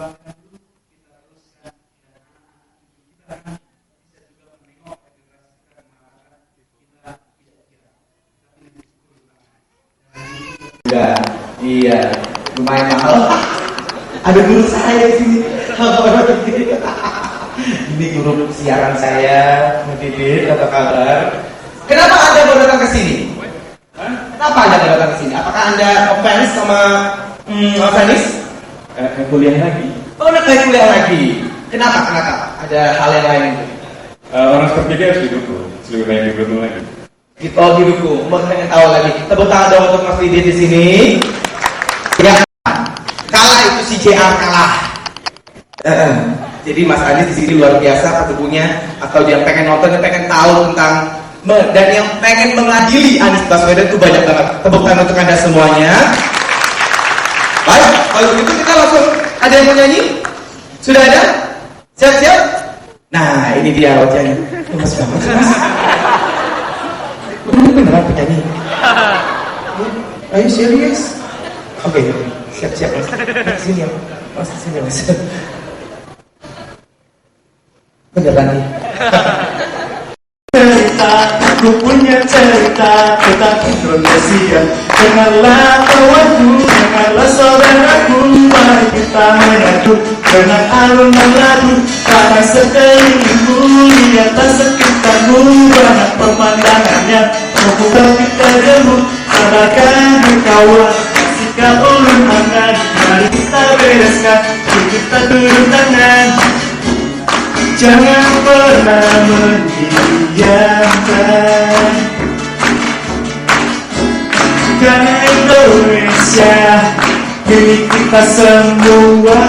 Enggak, iya, lumayan mahal. Ada guru saya di sini. Ini guru siaran saya, Mudidit, apa kabar? Kenapa Anda baru datang ke sini? Kenapa Anda baru datang ke sini? Apakah Anda fans sama Vanis? Kuliah lagi. Oh, udah kayak kuliah lagi. Kenapa? Ada hal yang lain itu? Orang seperti dia harus didukung. Seluruh yang didukung lagi. Kita didukung, mau pengen tahu lagi. Tepuk tangan dong untuk Mas Didit di sini. Ya, kalah itu si JR kalah. Jadi Mas Anies di sini luar biasa ketubuhnya, atau dia pengen nonton, dia pengen tahu tentang dan yang pengen mengadili Anies Baswedan itu banyak banget. Tepuk tangan untuk Anda semuanya. Baik, kalau begitu kita langsung, ada yang mau nyanyi? Sudah ada? Siap-siap? Nah, ini dia wajahnya. Mas banget. Beneran penyanyi? Are you serious? Oke, siap-siap Mas. Sini ya, Mas. Sini Mas. Beneran nih. Cerita, aku punya cerita tentang Indonesia. Dengarlah kawanku, dengarlah saudaraku, mari kita menyatu dengan alunan lagu. Karena sekelilingmu, lihat sekitarmu, banyak pemandangannya membuat kita jemu. Sadarkan kawan, sikap ulun hangat, mari kita bereskan, kita turun tangan. Jangan pernah mendiamkan, karena Indonesia milik kita semua.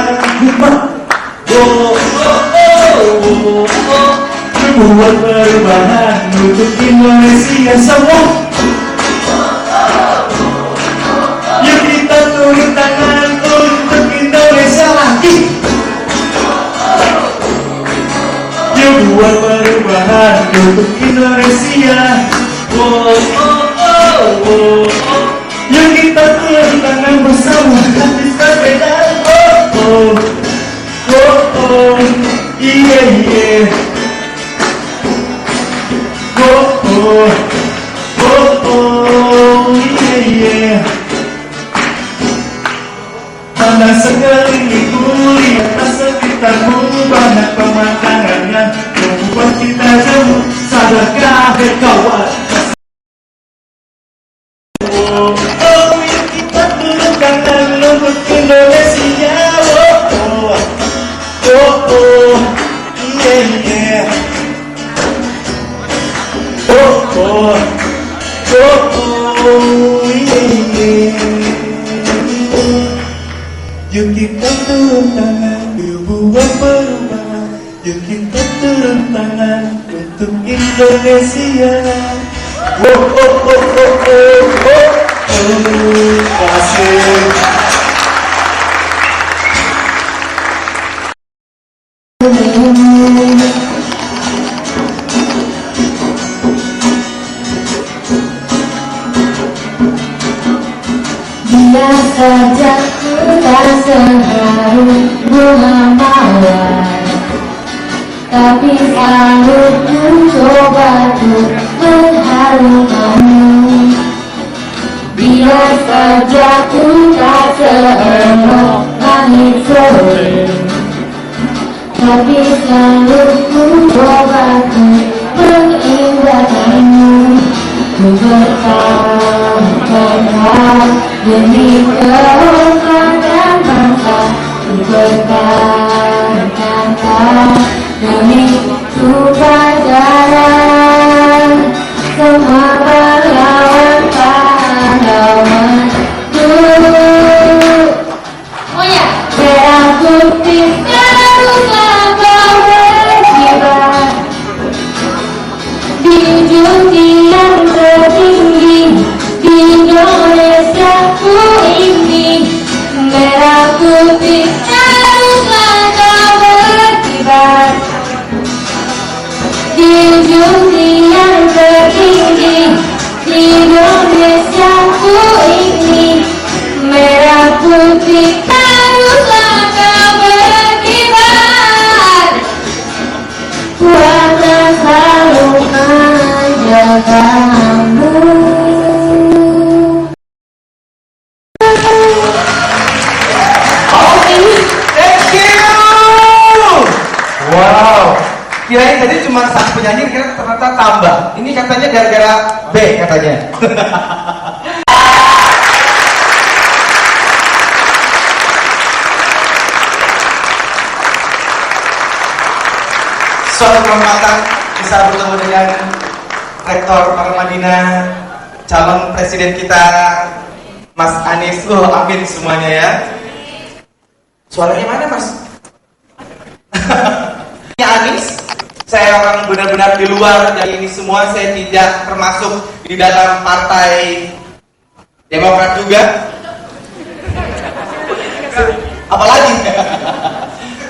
Buat perubahan untuk Indonesia semua. Yuk kita turun tangan untuk Indonesia lagi. Yuk buat perubahan untuk Indonesia. Yuk kita turun tangan bersama Anies Baswedan. Iya. Iya. Pandang sekelilingku, lihat sekitarmu, banyak pemandangannya membuat kita jemu. Sadarkah kawan? Kita turun tangan untuk Indonesia. Iya. Yuk kita turun tangan, yuk buat perubahan. Yuk kita turun tangan untuk Indonesia. Kasih. Biar saja tak seharu bunga mawar, tapi selalu mencoba untuk mengharumkanmu. Biar saja tak seenok langit sore, tapi selalu mencoba untuk mengindahkanmu. Ku bertahun-tahun demi kebenaran bangsa, ku bertahun-tahun demi kebenaran. Semua pahlawan oh ya, merah putih teruslah berkibar di ujung tiang tertinggi di Indonesia ku ini. Merah putih teruslah berkibar di ujung tiang tertinggi di Indonesia ku ini. Merah putih teruslah berkibar. Kirain tadi cuma satu penyanyi, kira ternyata tambah. Ini katanya gara-gara B katanya. Suatu kehormatan bisa bertemu dengan Rektor Paramadina, calon presiden kita, Mas Anies. Amin semuanya ya. Suaranya mana, Mas? Ya Anies, saya orang benar-benar di luar dari ini semua. Saya tidak termasuk di dalam partai Demokrat juga. Apalagi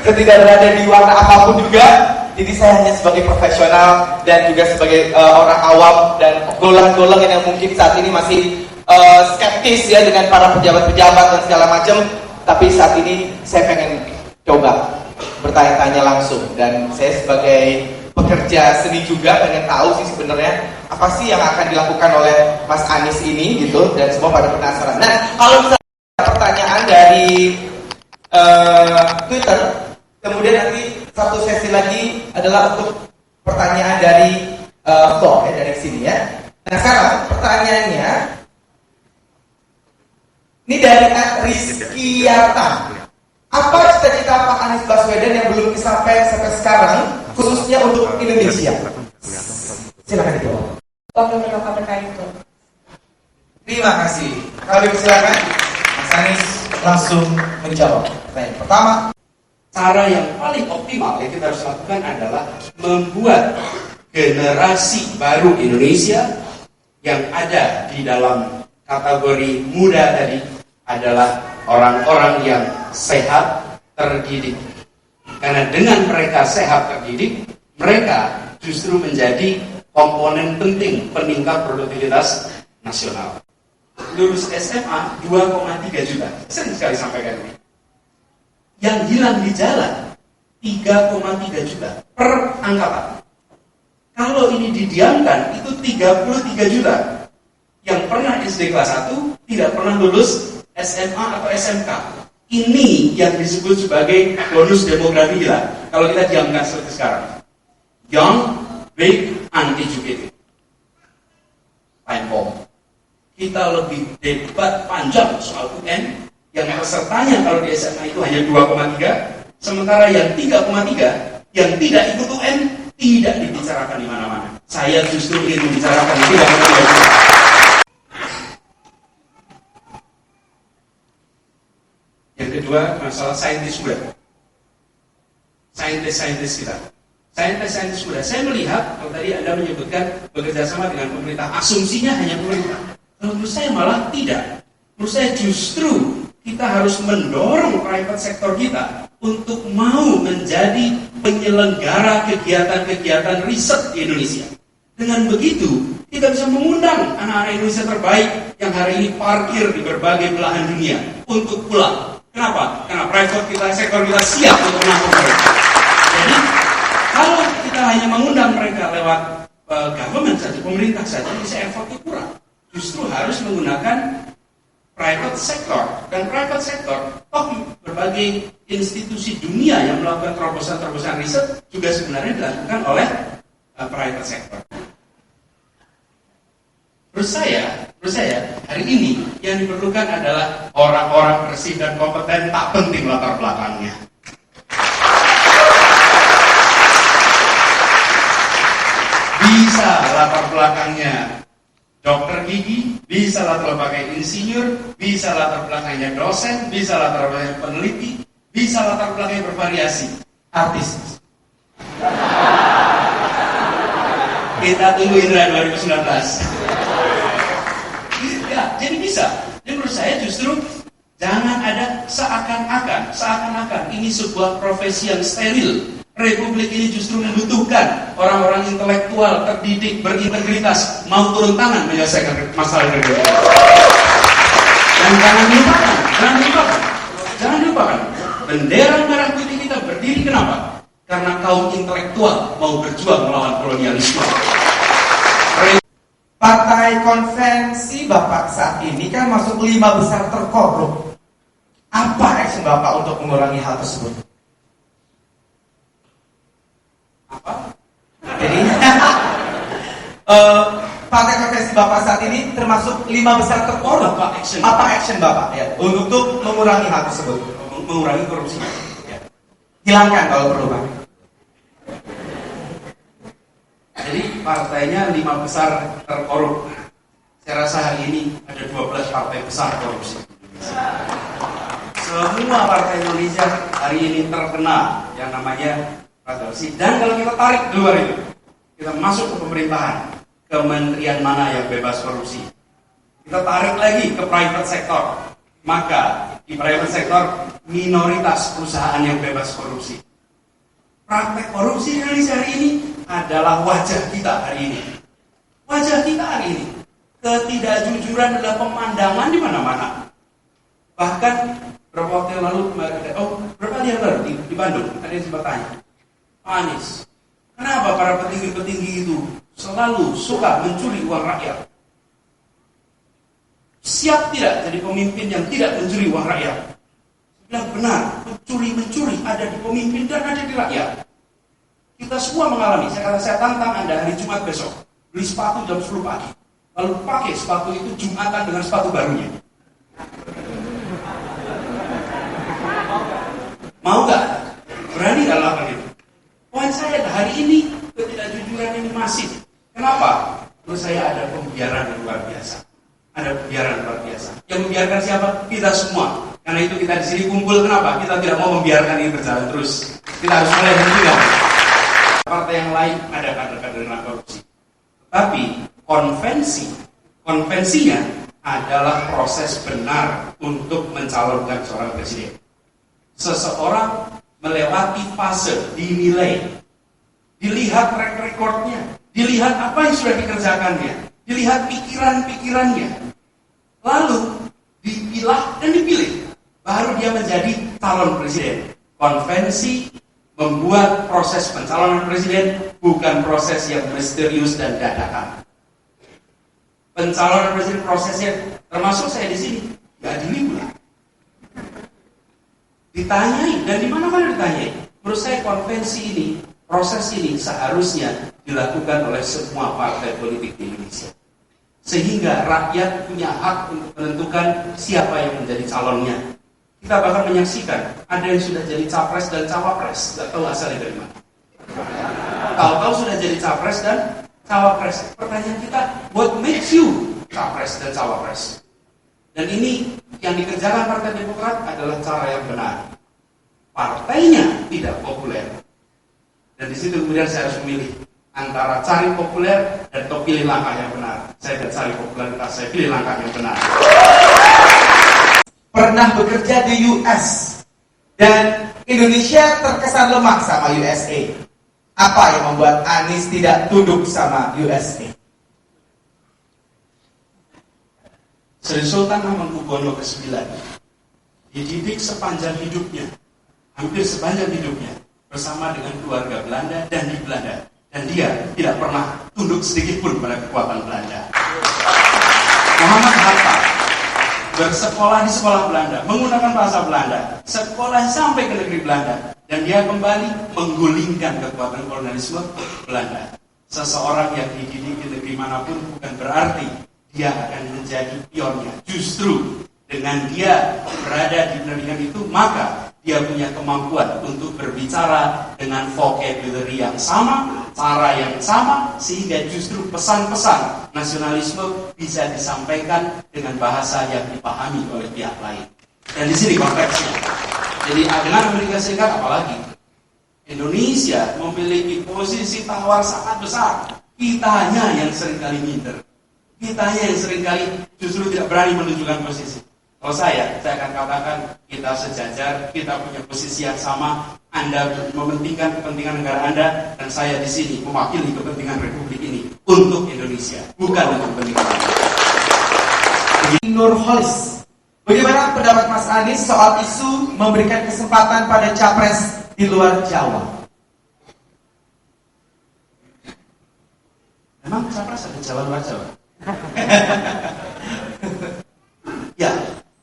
tidak berada di warna apapun juga. Jadi saya hanya sebagai profesional dan juga sebagai orang awam dan golongan-golongan yang mungkin saat ini masih skeptis ya dengan para pejabat-pejabat dan segala macam. Tapi saat ini saya pengen coba bertanya-tanya langsung, dan saya sebagai pekerja seni juga pengen tahu sih sebenarnya apa sih yang akan dilakukan oleh Mas Anies ini gitu, dan semua pada penasaran. Nah, kalau misalnya ada pertanyaan dari Twitter, kemudian nanti satu sesi lagi adalah untuk pertanyaan dari floor ya, dari sini ya. Nah sekarang pertanyaannya ini dari Rizky Yata. Apa cita-cita Pak Anies Baswedan yang belum disampaikan sampai sekarang, khususnya untuk Indonesia? Silakan dijawab. Wakil Ketua KPK itu. Terima kasih. Kami silakan Mas Anies langsung menjawab pertanyaan pertama. Cara yang paling optimal yang kita harus lakukan adalah membuat generasi baru Indonesia yang ada di dalam kategori muda tadi adalah orang-orang yang sehat, terdidik. Karena dengan mereka sehat, terdidik, mereka justru menjadi komponen penting peningkat produktivitas nasional. Lulus SMA 2,3 juta. Sering sekali sampaikan ini. Yang hilang di jalan 3,3 juta per angkatan. Kalau ini didiamkan itu 33 juta yang pernah SD kelas 1 tidak pernah lulus SMA atau SMK. Ini yang disebut sebagai bonus demografi hilang. Kalau kita diamkan seperti sekarang, young, big, uneducated. Time bomb. Kita lebih debat panjang soal UN. Yang pesertanya kalau di SMA itu hanya 2,3, sementara yang 3,3 yang tidak ikut UN tidak dibicarakan di mana-mana. Saya justru ingin membicarakan 3,3. Yang kedua, masalah saintis muda. Saintis kita. Saintis muda. Saya melihat, kalau tadi Anda menyebutkan bekerja sama dengan pemerintah, asumsinya hanya pemerintah. Kalau menurut saya malah tidak. Menurut saya justru kita harus mendorong private sector kita untuk mau menjadi penyelenggara kegiatan-kegiatan riset di Indonesia. Dengan begitu, kita bisa mengundang anak-anak Indonesia terbaik yang hari ini parkir di berbagai belahan dunia untuk pulang. Kenapa? Karena private sector kita siap untuk menampung mereka. Jadi, kalau kita hanya mengundang mereka lewat government saja, pemerintah saja, bisa effortnya kurang. Justru harus menggunakan private sector, dan private sector berbagai institusi dunia yang melakukan terobosan-terobosan riset juga sebenarnya dilakukan oleh private sector. Menurut saya hari ini yang diperlukan adalah orang-orang bersih dan kompeten, tak penting latar belakangnya. Bisa latar belakangnya dokter gigi, bisa latar belakangnya insinyur, bisa latar belakangnya dosen, bisa latar belakangnya peneliti, bisa latar belakangnya bervariasi. Artis. Kita tunggu Indra 2019. Ya, jadi bisa. Jadi menurut saya justru jangan ada seakan-akan ini sebuah profesi yang steril. Republik ini justru membutuhkan orang-orang intelektual, terdidik, berintegritas, mau turun tangan menyelesaikan masalah negara. Dan jangan lupakan, bendera merah putih kita berdiri kenapa? Karena kaum intelektual mau berjuang melawan kolonialisme. Partai Konvensi Bapak saat ini kan masuk 5 besar terkorup. Apa action Bapak untuk mengurangi hal tersebut? Apa? Partai preferensi Bapak saat ini termasuk 5 besar terkorup. Apa action Bapak ya untuk mengurangi hal tersebut? Mengurangi korupsi. Ya. Hilangkan kalau perlu Pak. Jadi partainya 5 besar terkorup. Saya rasa hari ini ada 12 partai besar korupsi. Semua partai Indonesia hari ini terkena yang namanya korupsi. Dan kalau kita tarik keluar itu, kita masuk ke pemerintahan, kementerian mana yang bebas korupsi. Kita tarik lagi ke private sector, maka di private sector minoritas perusahaan yang bebas korupsi. Praktek korupsi di Indonesia hari ini adalah wajah kita hari ini. Wajah kita hari ini. Ketidakjujuran adalah pemandangan di mana-mana. Bahkan beberapa waktu yang lalu berapa hari yang lalu di Bandung ada yang sempat tanya, Pak Anies, kenapa para petinggi-petinggi itu selalu suka mencuri uang rakyat? Siap tidak jadi pemimpin yang tidak mencuri uang rakyat? Bilang benar, mencuri ada di pemimpin dan ada di rakyat. Kita semua mengalami. Saya tantang Anda hari Jumat besok beli sepatu jam 10 pagi, lalu pakai sepatu itu Jumatan dengan sepatu barunya. Mau nggak? Berani nggak lakukan itu? Poin saya hari ini ketidakjujuran ini masif. Kenapa? Menurut saya ada pembiaran yang luar biasa. Ada pembiaran luar biasa. Yang membiarkan siapa? Kita semua. Karena itu kita di sini kumpul. Kenapa? Kita tidak mau membiarkan ini berjalan terus. Kita harus mulai hentikan. Partai yang lain ada kader-kader korupsi. Tapi konvensinya adalah proses benar untuk mencalonkan seorang presiden. Seseorang melewati fase dinilai, dilihat track recordnya, dilihat apa yang sudah dikerjakannya, dilihat pikiran-pikirannya, lalu dipilah dan dipilih, baru dia menjadi calon presiden. Konvensi membuat proses pencalonan presiden bukan proses yang misterius dan dadakan. Pencalonan presiden prosesnya, termasuk saya di sini, diadili pula. Ditanyai, dan di mana-mana ditanyai. Menurut saya konvensi ini, proses ini seharusnya dilakukan oleh semua partai politik di Indonesia. Sehingga rakyat punya hak untuk menentukan siapa yang menjadi calonnya. Kita bahkan menyaksikan, ada yang sudah jadi capres dan cawapres, tidak tahu asalnya dari mana. Tahu-tahu sudah jadi capres dan cawapres. Pertanyaan kita, what makes you capres dan cawapres? Dan ini yang dikerjakan Partai Demokrat adalah cara yang benar. Partainya tidak populer. Dan di situ kemudian saya harus memilih antara cari populer dan pilih langkah yang benar. Saya tidak cari popularitas, saya pilih langkah yang benar. Pernah bekerja di US dan Indonesia terkesan lemah sama USA. Apa yang membuat Anies tidak tunduk sama USA? Sri Sultan Hamengkubuwono ke-9 dididik sepanjang hidupnya, hampir sepanjang hidupnya, bersama dengan keluarga Belanda dan di Belanda. Dan dia tidak pernah tunduk sedikit pun pada kekuatan Belanda. Muhammad Hatta bersekolah di sekolah Belanda, menggunakan bahasa Belanda, sekolah sampai ke negeri Belanda, dan dia kembali menggulingkan kekuatan kolonialisme Belanda. Seseorang yang dididik di negeri manapun bukan berarti dia akan menjadi pionnya. Justru dengan dia berada di pendidikan itu, maka dia punya kemampuan untuk berbicara dengan vocabulary yang sama, cara yang sama, sehingga justru pesan-pesan nasionalisme bisa disampaikan dengan bahasa yang dipahami oleh pihak lain. Dan di sini konteksnya. Jadi dengan Amerika Serikat apalagi, Indonesia memiliki posisi tawar sangat besar. Kitanya yang seringkali minder. Kitanya yang seringkali justru tidak berani menunjukkan posisi. Kalau saya akan katakan kita sejajar, kita punya posisi yang sama. Anda mementingkan kepentingan negara Anda, dan saya di sini mewakili kepentingan Republik ini untuk Indonesia, bukan untuk kepentingan Anda. Nurholis, bagaimana pendapat Mas Anies soal isu memberikan kesempatan pada capres di luar Jawa? Memang capres ada Jawa luar Jawa? Ya,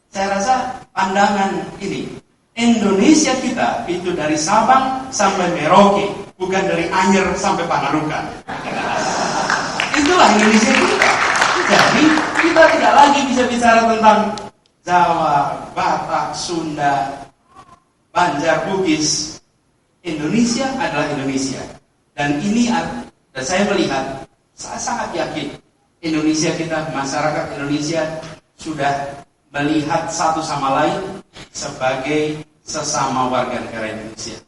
saya rasa pandangan ini, Indonesia kita itu dari Sabang sampai Merauke, bukan dari Anyer sampai Pangarukan. Itu Itulah Indonesia kita. Jadi kita tidak lagi bisa bicara tentang Jawa, Batak, Sunda, Banjar, Bugis. Indonesia adalah Indonesia. Dan saya melihat, saya sangat yakin Indonesia kita, masyarakat Indonesia sudah melihat satu sama lain sebagai sesama warga negara Indonesia.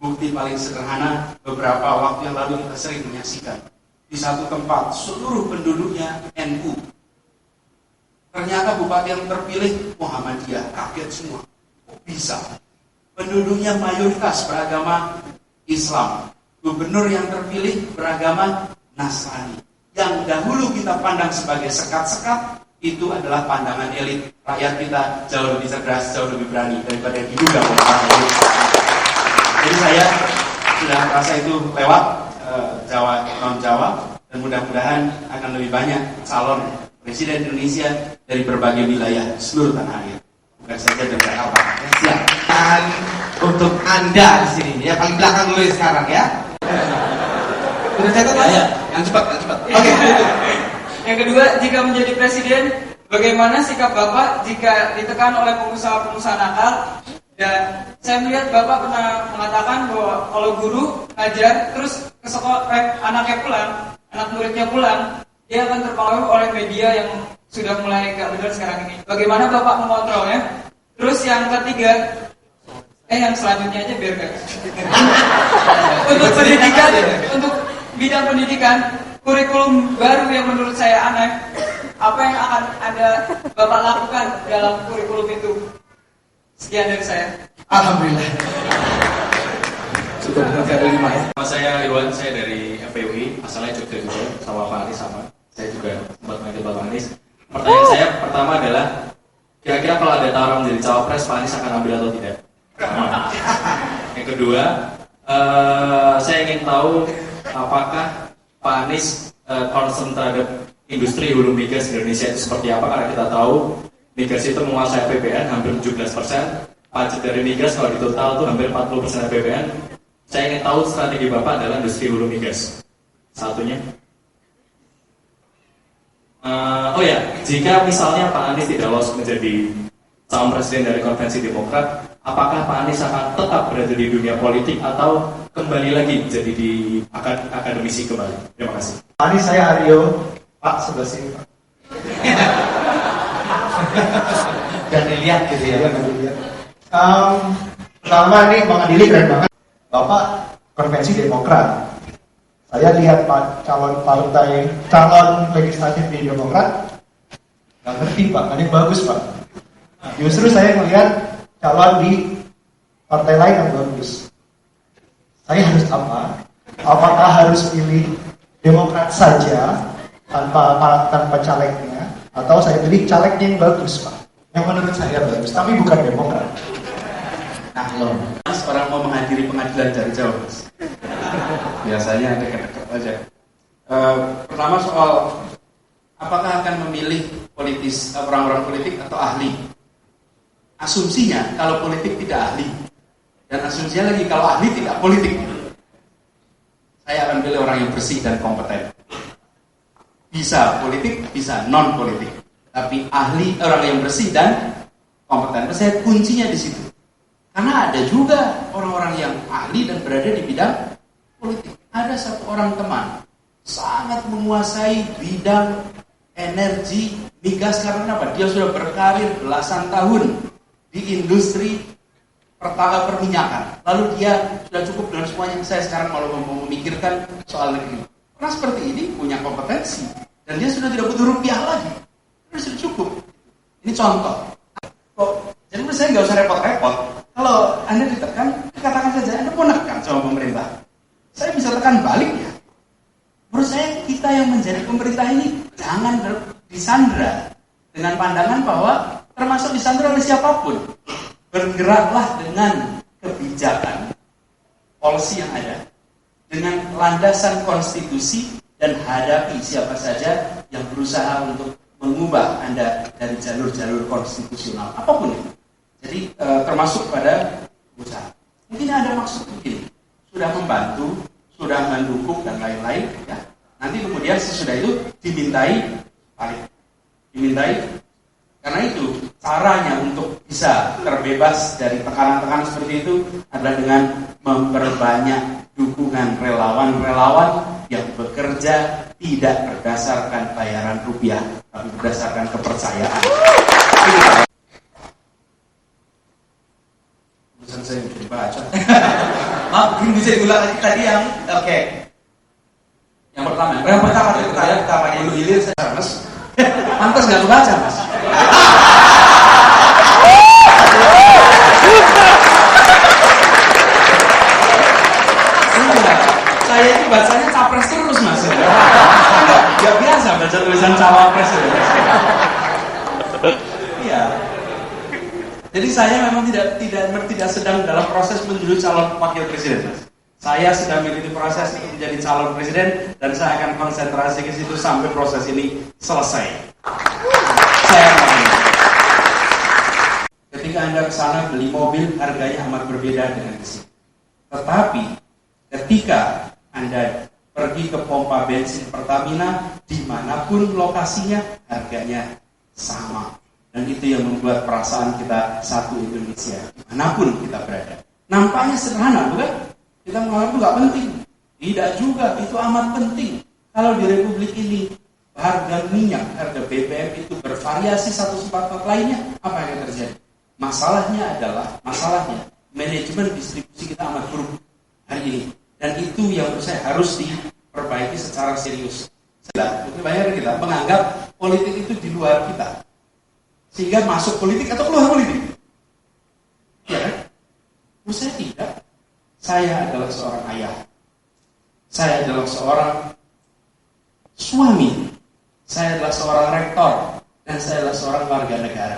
Bukti paling sederhana, beberapa waktu yang lalu kita sering menyaksikan di satu tempat seluruh penduduknya NU. Ternyata bupati yang terpilih Muhammadiyah, kaget semua. Kok bisa? Penduduknya mayoritas beragama Islam. Gubernur yang terpilih beragama Nasrani. Yang dahulu kita pandang sebagai sekat-sekat, itu adalah pandangan elit. Rakyat kita jauh lebih cerdas, jauh lebih berani daripada yang diduga oleh orang elit. Jadi saya sudah merasa itu lewat Jawa, non-Jawa, dan mudah-mudahan akan lebih banyak calon Presiden Indonesia dari berbagai wilayah seluruh tanah air. Bukan saja dari Jakarta. Siap. Dan untuk Anda di sini, ya paling belakang dulu ya sekarang ya. Udah catat ya? Yang cepat. Oke. Yang kedua, jika menjadi presiden, bagaimana sikap Bapak jika ditekan oleh pengusaha-pengusaha nakal? Dan saya melihat Bapak pernah mengatakan bahwa kalau guru ngajar terus ke sekolah, anaknya pulang, anak muridnya pulang, dia akan terpengaruh oleh media yang sudah mulai gak benar sekarang ini. Bagaimana Bapak mengontrolnya? Terus yang ketiga, yang selanjutnya aja biar gak. Untuk pendidikan, untuk bidang pendidikan, kurikulum baru yang menurut saya aneh, apa yang akan Bapak lakukan dalam kurikulum itu? Sekian dari saya. Alhamdulillah. Cukup nanti ada 5 ya. Nama saya Irwan, saya dari FPUI, asalnya Jogja juga, sama Pak Anies sama. Saya juga sempat manggil Bapak Anies. Pertanyaan saya pertama adalah, kira-kira kalau ada tawaran menjadi cawapres, Pak Anies akan ambil atau tidak? Yang kedua, saya ingin tahu apakah Pak Anies concern terhadap industri hulu migas Indonesia itu seperti apa, karena kita tahu migas itu menguasai APBN hampir 17%, pajak dari migas kalau di total itu hampir 40% APBN. Saya ingin tahu strategi Bapak adalah industri hulu migas. Satunya. Jika misalnya Pak Anies tidak lolos menjadi calon presiden dari konvensi Demokrat, apakah Pak Anies akan tetap berada di dunia politik atau kembali lagi menjadi di akademisi kembali? Terima kasih. Pak Anies, saya Aryo. Pak, sebelah sini Pak. Dan dilihat gitu ya. Pertama nih Bang Adili keren banget. Bapak konvensi Demokrat. Saya lihat calon legislatif di Demokrat, nggak ngerti Pak, ini bagus Pak. Justru saya melihat calon di partai lain yang bagus. Saya harus apa? Apakah harus pilih Demokrat saja tanpa calegnya, atau saya pilih calegnya yang bagus Pak? Yang menurut saya bagus, tapi bukan Demokrat. Nah loh, Mas orang mau menghadiri pengadilan dari Jawa Mas. Biasanya dekat-dekat aja. Pertama soal apakah akan memilih orang-orang politik atau ahli. Asumsinya kalau politik tidak ahli, dan asumsinya lagi kalau ahli tidak politik. Saya akan pilih orang yang bersih dan kompeten. Bisa politik, bisa non politik, tapi ahli, orang yang bersih dan kompeten. Saya kuncinya di situ. Karena ada juga orang-orang yang ahli dan berada di bidang politik. Ada satu orang teman sangat menguasai bidang energi migas karena apa? Dia sudah berkarir belasan tahun di industri perminyakan. Lalu dia sudah cukup dengan semuanya. Saya sekarang kalau mau memikirkan soal negeri. Karena seperti ini punya kompetensi dan dia sudah tidak butuh rupiah lagi. Dia sudah cukup. Ini contoh. Jadi menurut saya nggak usah repot-repot. Kalau Anda ditekan, katakan saja Anda mau nekan sama pemerintah. Saya bisa tekan balik ya. Menurut saya kita yang menjadi pemerintah ini jangan disandra dengan pandangan bahwa termasuk disandra oleh siapapun. Bergeraklah dengan kebijakan policy yang ada, dengan landasan konstitusi, dan hadapi siapa saja yang berusaha untuk mengubah Anda dari jalur-jalur konstitusional apapun itu. Jadi termasuk pada usaha. Mungkin ada maksud begini, sudah membantu, sudah mendukung dan lain-lain. Ya. Nanti kemudian sesudah itu dimintai balik. Karena itu caranya untuk bisa terbebas dari tekanan-tekanan seperti itu adalah dengan memperbanyak dukungan relawan-relawan yang bekerja tidak berdasarkan bayaran rupiah, tapi berdasarkan kepercayaan. Pesan saya bisa dibaca. Maaf, mungkin bisa diulang lagi tadi yang oke. Yang pertama dulu hilir saya mas. Pantas nggak kebaca mas. Saya itu bacanya capres terus mas. Nggak biasa baca tulisan cawapres. Iya. Jadi saya memang tidak sedang dalam proses menuju calon wakil presiden mas. Saya sedang mengikuti proses untuk menjadi calon presiden dan saya akan konsentrasi ke situ sampai proses ini selesai. Saya ketika Anda ke sana beli mobil harganya amat berbeda dengan di sini. Tetapi ketika Anda pergi ke pompa bensin Pertamina dimanapun lokasinya harganya sama. Dan itu yang membuat perasaan kita satu Indonesia dimanapun kita berada. Nampaknya sederhana bukan? Kita menganggap itu nggak penting. Tidak juga, itu amat penting. Kalau di Republik ini harga minyak, harga BBM itu bervariasi satu tempat lainnya, apa yang terjadi? Masalahnya manajemen distribusi kita amat buruk hari ini. Dan itu yang menurut saya harus diperbaiki secara serius. Banyak kita menganggap politik itu di luar kita. Sehingga masuk politik atau keluar politik. Ya kan? Menurut saya tidak. Saya adalah seorang ayah. Saya adalah seorang suami. Saya adalah seorang rektor. Dan saya adalah seorang warga negara.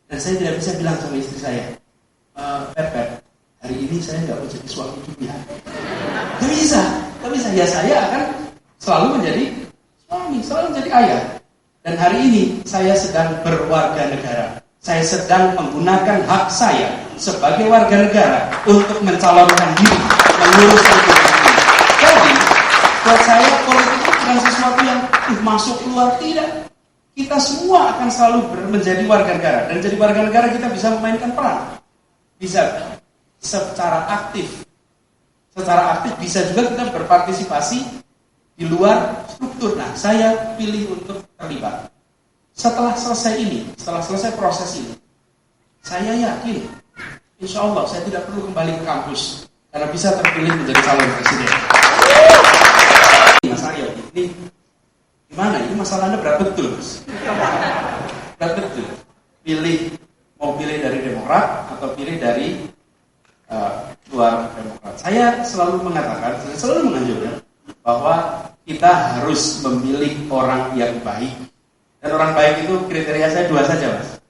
Dan saya tidak bisa bilang sama istri saya, Pepet, hari ini saya nggak mau jadi suami juga. Tidak bisa. Ya saya akan selalu menjadi suami, selalu menjadi ayah. Dan hari ini saya sedang berwarga negara. Saya sedang menggunakan hak saya sebagai warga negara untuk mencalonkan diri mengurus politik. Jadi, buat saya politik itu bukan sesuatu yang masuk keluar, tidak. Kita semua akan selalu menjadi warga negara. Dan jadi warga negara kita bisa memainkan peran. Bisa secara aktif. Secara aktif bisa juga kita berpartisipasi di luar struktur. Nah, saya pilih untuk terlibat. Setelah selesai proses ini, saya yakin, insya Allah saya tidak perlu kembali ke kampus karena bisa terpilih menjadi calon presiden. Mas Aryo, ini gimana? Ini masalah Anda berat betul, Mas. Berat betul. Mau pilih dari Demokrat atau pilih dari luar Demokrat. Saya selalu mengatakan, saya selalu menganjurkan bahwa kita harus memilih orang yang baik. Dan orang baik itu kriteria saya 2 saja, Mas.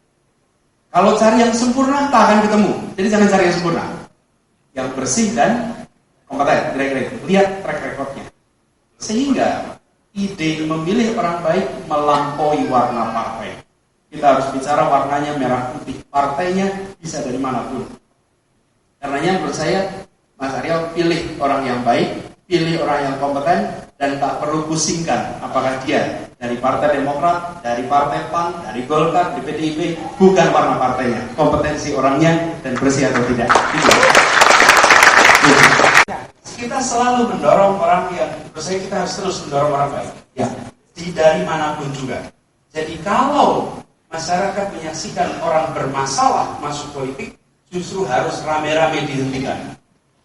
Kalau cari yang sempurna, tak akan ketemu. Jadi jangan cari yang sempurna. Yang bersih dan kompeten, kira-kira itu. Lihat track recordnya. Sehingga ide memilih orang baik melampaui warna partai. Kita harus bicara warnanya merah putih. Partainya bisa dari manapun. Karenanya menurut saya, Mas Aryo pilih orang yang baik, pilih orang yang kompeten, dan tak perlu pusingkan apakah dia dari Partai Demokrat, dari Partai PAN, dari Golkar, di PDIP, bukan warna partainya, kompetensi orangnya dan bersih atau tidak. Kita selalu mendorong orang yang, menurut saya kita harus terus mendorong orang baik, ya, dari manapun juga. Jadi kalau masyarakat menyaksikan orang bermasalah masuk politik, justru harus rame-rame dihentikan.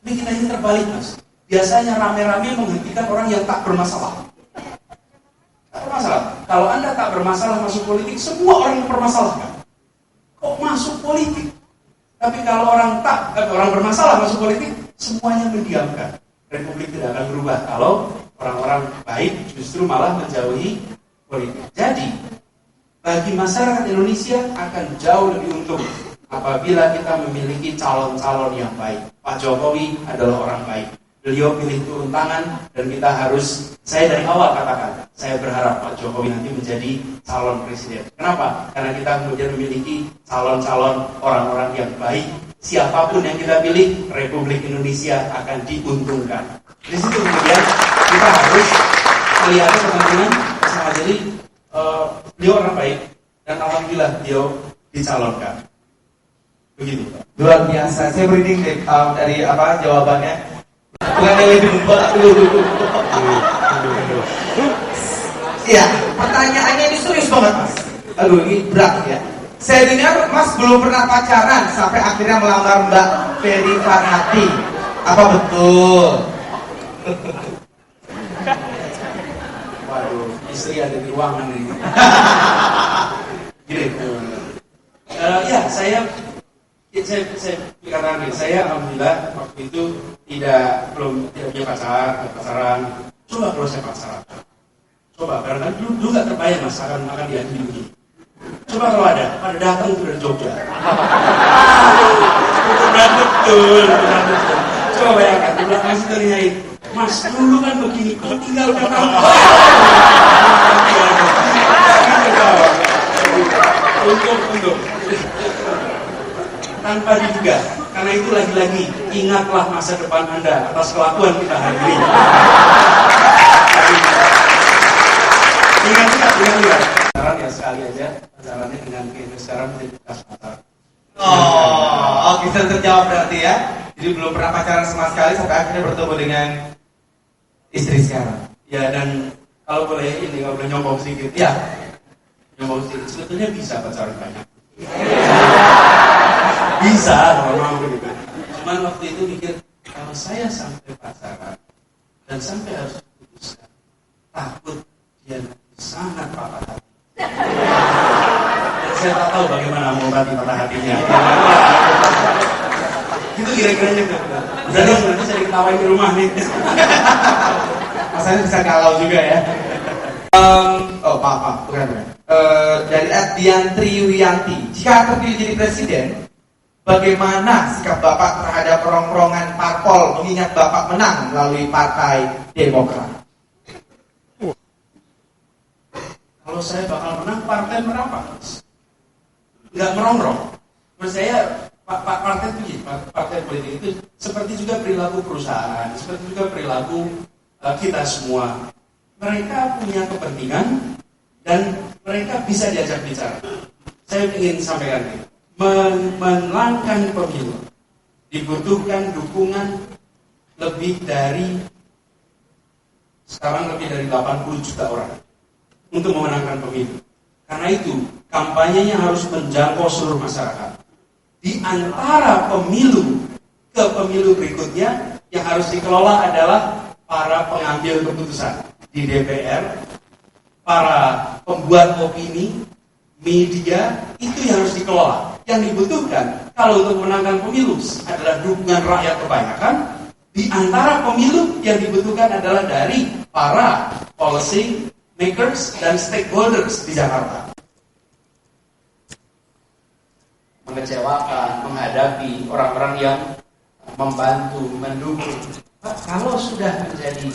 Ini kita ini terbalik, Mas. Biasanya rame-rame menghentikan orang yang tak bermasalah. Tak bermasalah. Kalau Anda tak bermasalah masuk politik, semua orang mempermasalahkan. Kok masuk politik? Tapi kalau orang bermasalah masuk politik, semuanya mendiamkan. Republik tidak akan berubah kalau orang-orang baik justru malah menjauhi politik. Jadi, bagi masyarakat Indonesia akan jauh lebih untung apabila kita memiliki calon-calon yang baik. Pak Jokowi adalah orang baik. Beliau pilih turun tangan dan kita harus, saya dari awal katakan, saya berharap Pak Jokowi nanti menjadi calon presiden. Kenapa? Karena kita kemudian memiliki calon-calon orang-orang yang baik. Siapapun yang kita pilih, Republik Indonesia akan diuntungkan. Di situ kemudian kita harus melihat kepentingan bersama. Jadi beliau orang baik dan alhamdulillah beliau dicalonkan. Begitu, Pak. Luar biasa. Saya merinding deh dari apa jawabannya. Bukan yang lebih membuat Iya, pertanyaannya ini serius banget, Mas. Aduh, ini berat ya. Saya dengar Mas belum pernah pacaran sampai akhirnya melamar Mbak Ferry Farhati. Apa betul? Waduh, istri ada di ruangan ini. Gini, ya saya katakan nih, saya alhamdulillah waktu itu tidak punya pacaran. Coba kalau saya pacaran, coba karena dulu nggak terbayang Mas akan diadili begini. Coba kalau ada, pada datang itu dari Jogja. Berat betul. Coba bayangkan, di belakang masih ternyain, Mas dulu kan begini, kok tinggalkan aku. Untuk tanpa diduga, karena itu lagi-lagi ingatlah masa depan Anda atas kelakuan kita hari ini. Ingat. Pacaran ya sekali aja, pacarannya dengan kita sekarang menjadi bekas pacar. Oh, bisa terjawab berarti ya. Jadi belum pernah pacaran sama sekali sampai akhirnya bertemu dengan istri sekarang. Ya, dan kalau boleh ini, kalau boleh nyombong sedikit. Ya, Nyombong sedikit, sebetulnya bisa pacaran banyak. Bisa, kalau mau gitu. Cuman waktu itu mikir, kalau saya sampai pacaran dan sampai harus putuskan, takut dia sangat patah hati. Dan saya tak tahu bagaimana mengobati patah hatinya. Itu kira-kiranya gitu. Udah dong, nanti saya diketawain di rumah nih. Masanya bisa galau juga ya. Oh maaf, bukan. Dari Diantri Wiyanti, jika terpilih jadi presiden, bagaimana sikap Bapak terhadap rongrongan parpol mengingat Bapak menang melalui Partai Demokrat? Kalau saya bakal menang, partai merapat. Nggak merongrong. Menurut saya, partai politik itu seperti juga perilaku perusahaan, seperti juga perilaku kita semua. Mereka punya kepentingan dan mereka bisa diajak bicara. Saya ingin sampaikan ini. Menangkan pemilu dibutuhkan dukungan lebih dari 80 juta orang untuk memenangkan pemilu. Karena itu kampanyenya harus menjangkau seluruh masyarakat. Di antara pemilu ke pemilu berikutnya yang harus dikelola adalah para pengambil keputusan di DPR, para pembuat opini, media, itu yang harus dikelola. Yang dibutuhkan kalau untuk memenangkan pemilu adalah dukungan rakyat kebanyakan. Di antara pemilu yang dibutuhkan adalah dari para policy makers dan stakeholders di Jakarta. Mengecewakan, menghadapi orang-orang yang membantu, mendukung. Kalau sudah menjadi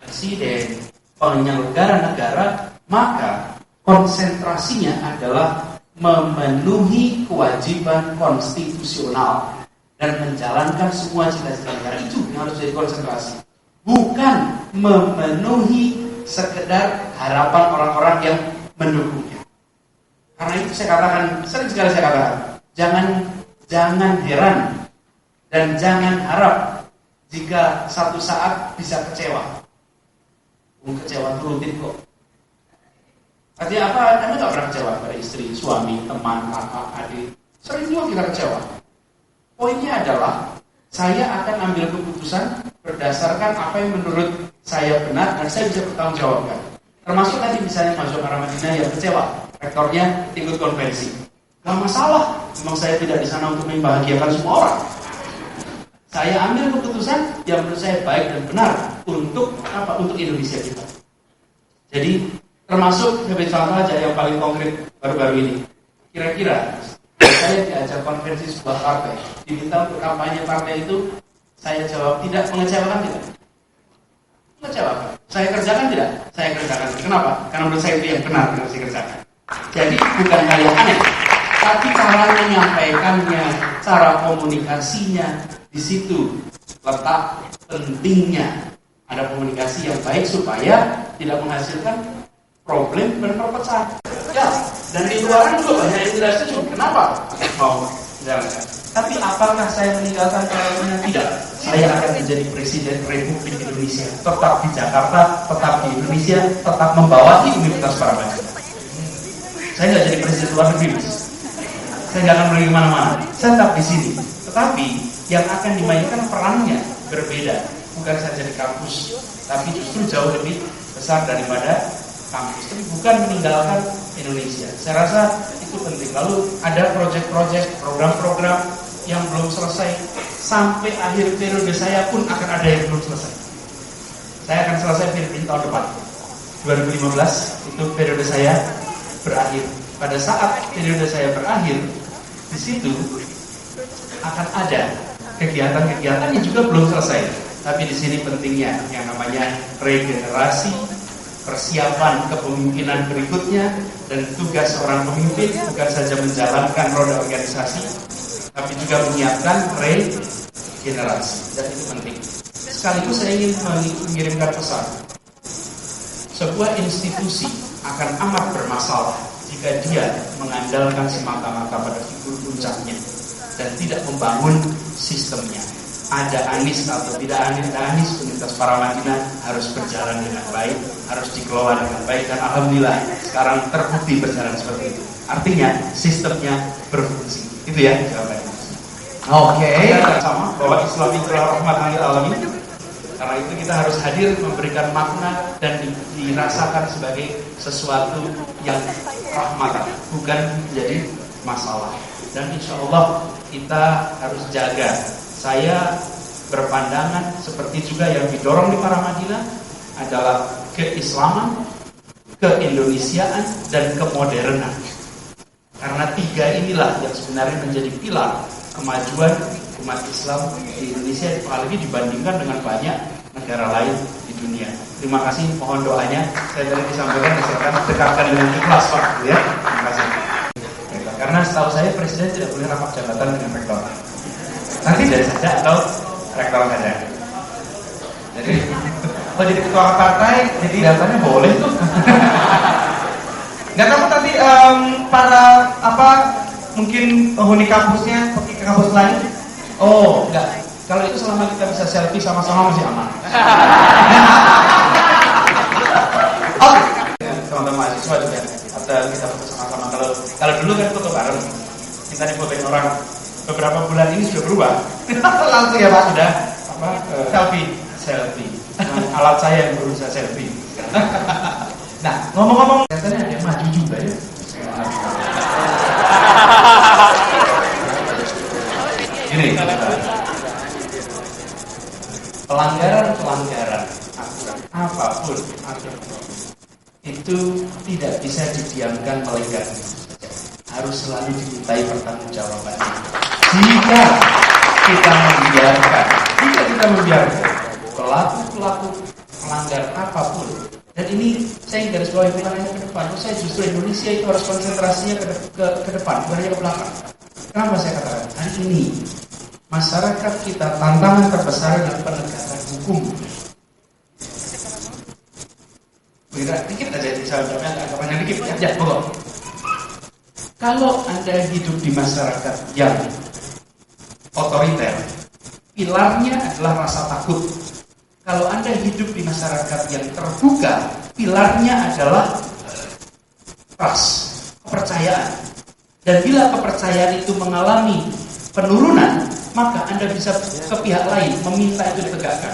presiden, penyelenggara negara, maka konsentrasinya adalah memenuhi kewajiban konstitusional dan menjalankan semua cita-cita negara. Itu yang harus jadi konsentrasi, bukan memenuhi sekedar harapan orang-orang yang mendukungnya. Karena itu saya katakan, sering sekali saya katakan, jangan heran dan jangan harap jika satu saat bisa kecewa. Kecewa rutin kok. Artinya apa? Anda nggak pernah kecewa pada istri, suami, teman, kakak, adik. Sering juga kita kecewa. Poinnya adalah saya akan ambil keputusan berdasarkan apa yang menurut saya benar dan saya bisa bertanggung jawabkan. Termasuk tadi misalnya masuk arah Madinah yang kecewa, rektornya ikut konvensi. Gak masalah, memang saya tidak di sana untuk membahagiakan semua orang. Saya ambil keputusan yang menurut saya baik dan benar untuk apa? Untuk Indonesia kita. Jadi termasuk sebagai contoh aja yang paling konkret baru-baru ini. Kira-kira saya diajak konvensi sebuah partai, diminta untuk kampanye partai itu, saya jawab tidak, mengecewakan tidak? Mengecewakan. Saya kerjakan tidak? Saya kerjakan. Kenapa? Karena menurut saya itu yang benar yang harus dikerjakan. Jadi bukan hal yang aneh, tapi cara menyampaikannya, cara komunikasinya, di situ letak pentingnya ada komunikasi yang baik supaya tidak menghasilkan problem dan perpecahan. Ya, dan di luaran juga banyak yang tidak setuju. Kenapa? Mau menjalankan. Tapi apakah saya meninggalkan Parlemen? Tidak. Saya akan menjadi Presiden Republik Indonesia. Tetap di Jakarta, tetap di Indonesia, tetap membawahi Universitas Paramadina. Saya nggak jadi Presiden luar negeri, Mas. Saya nggak akan pergi kemana-mana. Saya tetap di sini. Tetapi yang akan dimainkan perannya berbeda. Bukan saja di kampus, tapi justru jauh lebih besar daripada kampus. Tapi bukan meninggalkan Indonesia. Saya rasa itu penting. Lalu ada proyek-proyek, program-program yang belum selesai. Sampai akhir periode saya pun akan ada yang belum selesai. Saya akan selesai periode tahun depan. 2015 itu periode saya berakhir. Pada saat periode saya berakhir, di situ akan ada kegiatan-kegiatan yang juga belum selesai. Tapi di sini pentingnya yang namanya regenerasi, persiapan kepemimpinan berikutnya, dan tugas seorang pemimpin bukan saja menjalankan roda organisasi, tapi juga menyiapkan regenerasi, dan itu penting. Sekaligus saya ingin mengirimkan pesan. Sebuah institusi akan amat bermasalah jika dia mengandalkan semata-mata pada figur puncaknya dan tidak membangun sistemnya. Ada Anies atau tidak Anies, Universitas Paramadina harus berjalan dengan baik, harus dikelola dengan baik, dan alhamdulillah sekarang terbukti berjalan seperti itu. Artinya sistemnya berfungsi. Itu ya jawabannya. Oke. Sama bahwa Islam itu rahmatan lil alamin. Karena itu kita harus hadir memberikan makna dan dirasakan sebagai sesuatu yang rahmatan, bukan menjadi masalah. Dan insya Allah kita harus jaga. Saya berpandangan seperti juga yang didorong di Paramadina adalah keislaman, keindonesiaan, dan kemodernan. Karena tiga inilah yang sebenarnya menjadi pilar kemajuan umat Islam di Indonesia, apalagi dibandingkan dengan banyak negara lain di dunia. Terima kasih, mohon doanya. Saya tadi disampaikan, misalkan dekatkan dengan ikhlas, Pak. Ya, terima kasih. Karena setahu saya Presiden tidak boleh rapat jabatan dengan rektor. Nanti dari saja atau rektor saja. Jadi, Jadi ketua partai, jadi kelihatannya boleh tuh. nggak takut nanti para mungkin penghuni kampusnya pergi ke kampus lain? Oh, enggak. Kalau itu selama kita bisa selfie sama-sama masih aman. Oke. Teman-teman mahasiswa juga atau kita foto sama-sama. Kalau dulu kan foto bareng, kita difotoin orang. Beberapa bulan ini sudah berubah. Langsung ya Pak. Sudah selfie. Alat saya yang berusaha selfie. Nah, ngomong-ngomong, Katanya ada yang maju juga ya. Gini, pelanggaran aturan apapun itu tidak bisa didiamkan melekat, harus selalu dimintai pertanggungjawaban. Jika kita membiarkan pelaku melanggar apapun, dan ini saya garis bawahi bukan hanya ke depan, saya justru Indonesia itu harus konsentrasinya ke depan, bukan hanya ke belakang. Kenapa saya katakan hari ini masyarakat kita tantangan terbesar adalah penegakan hukum. Beda dikit aja misalnya agak panjang dikit ya, pokok. Kalau Anda hidup di masyarakat yang otoriter, pilarnya adalah rasa takut. Kalau Anda hidup di masyarakat yang terbuka, pilarnya adalah trust, kepercayaan. Dan bila kepercayaan itu mengalami penurunan, maka Anda bisa ke pihak lain meminta itu ditegakkan.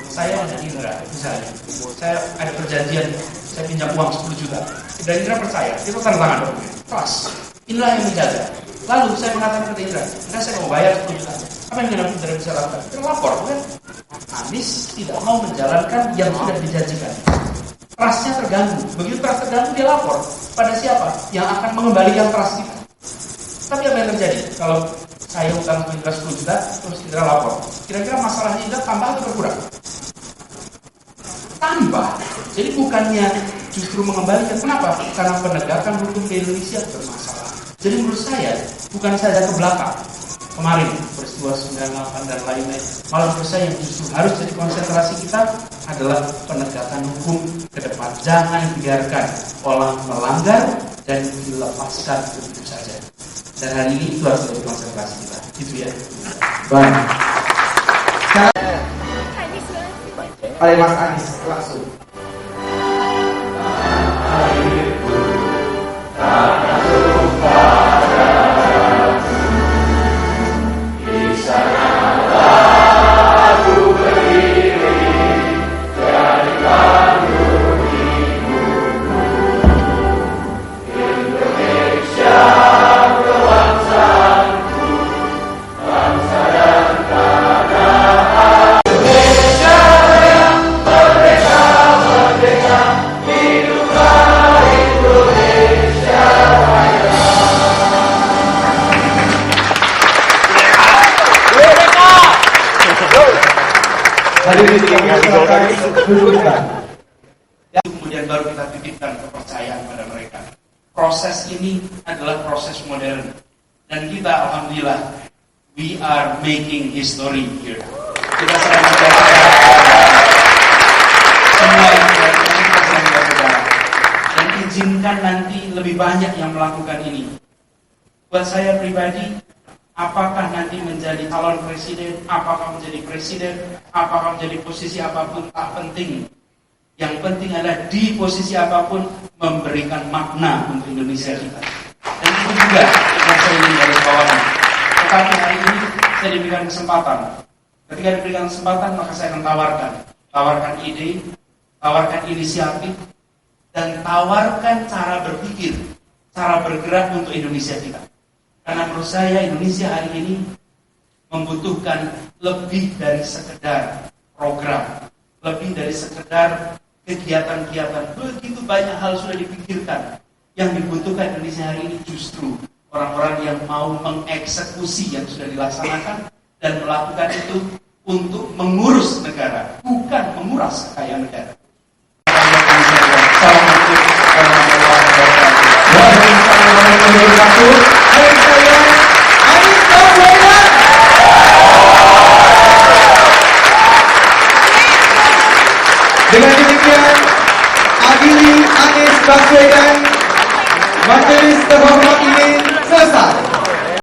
Saya dan Indra, misalnya, saya ada perjanjian, saya pinjam uang 10 juta. Dan Indra percaya, itu tanda tangan dokumen. Trust, inilah yang menjaga. Lalu saya mengatakan ke Indra, saya mau bayar 10 juta. Apa yang Indra bisa lakukan? Kita lapor, kan? Anies tidak mau menjalankan yang sudah dijanjikan. Trustnya terganggu. Begitu trust terganggu, dia lapor. Pada siapa? Yang akan mengembalikan trust kita. Tapi apa yang terjadi? Kalau saya utang Indra 10 juta, terus Indra lapor. Kira-kira masalahnya Indra tambah atau berkurang? Tambah. Jadi bukannya justru mengembalikan. Kenapa? Karena penegakan hukum di Indonesia bermasalah. Jadi menurut saya, bukan saja ke belakang, kemarin, peristiwa 98 dan lain-lain. Malah menurut saya yang justru harus jadi konsentrasi kita adalah penegakan hukum ke depan. Jangan biarkan orang melanggar dan dilepaskan begitu saja. Dan hari ini itu harus jadi konsentrasi kita. Gitu ya. Baik. Oleh Mas Anies langsung. Kemudian baru kita titipkan kepercayaan pada mereka. Proses ini adalah proses modern. Dan kita alhamdulillah, we are making history here. Kita sedang berbicara semua yang kita sedang berbicara. Dan izinkan nanti lebih banyak yang melakukan ini. Buat saya pribadi, apakah nanti menjadi calon presiden, apakah menjadi presiden, apakah menjadi posisi apapun, tak penting. Yang penting adalah di posisi apapun memberikan makna untuk Indonesia kita. Dan itu juga yang saya ingin garis bawahi. Tetapi hari ini saya diberikan kesempatan. Ketika diberikan kesempatan maka saya akan tawarkan ide, tawarkan inisiatif, dan tawarkan cara berpikir, cara bergerak untuk Indonesia kita. Karena menurut saya Indonesia hari ini membutuhkan lebih dari sekedar program, lebih dari sekedar kegiatan-kegiatan. Begitu banyak hal sudah dipikirkan. Yang dibutuhkan Indonesia hari ini justru orang-orang yang mau mengeksekusi yang sudah dilaksanakan dan melakukan itu untuk mengurus negara, bukan menguras kekayaan negara. Assalamualaikum warahmatullahi wabarakatuh.